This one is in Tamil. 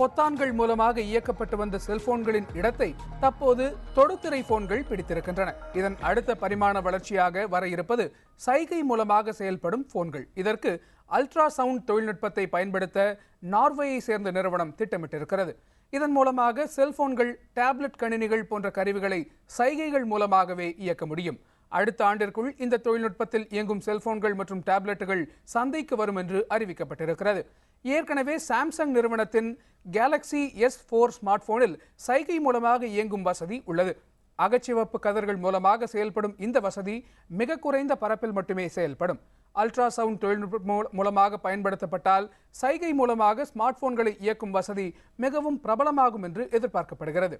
பொத்தான்கள் மூலமாக இயக்கப்பட்டு வந்த செல்போன்களின் இடத்தை தற்போது தொடுதிரை போன்கள் பிடித்திருக்கின்றன. இதன் அடுத்த பரிமாண வளர்ச்சியாக வர இருப்பது சைகை மூலமாக செயல்படும் போன்கள். இதற்கு அல்ட்ரா சவுண்ட் தொழில்நுட்பத்தை பயன்படுத்த நார்வேயை சேர்ந்த நிறுவனம் திட்டமிட்டிருக்கிறது. இதன் மூலமாக செல்போன்கள், டேப்லெட் கணினிகள் போன்ற கருவிகளை சைகைகள் மூலமாகவே இயக்க முடியும். அடுத்த ஆண்டிற்குள் இந்த தொழில்நுட்பத்தில் இயங்கும் செல்போன்கள் மற்றும் டேப்லெட்டுகள் சந்தைக்கு வரும் என்று அறிவிக்கப்பட்டிருக்கிறது. ஏற்கனவே சாம்சங் நிறுவனத்தின் கேலக்ஸி S4 ஸ்மார்ட் போனில் சைகை மூலமாக இயங்கும் வசதி உள்ளது. அகச்சிவப்பு கதிர்கள் மூலமாக செயல்படும் இந்த வசதி மிக குறைந்த பரப்பில் மட்டுமே செயல்படும். அல்ட்ரா சவுண்ட் தொழில்நுட்பம் மூலமாக பயன்படுத்தப்பட்டால் சைகை மூலமாக ஸ்மார்ட் போன்களை இயக்கும் வசதி மிகவும் பிரபலமாகும் என்று எதிர்பார்க்கப்படுகிறது.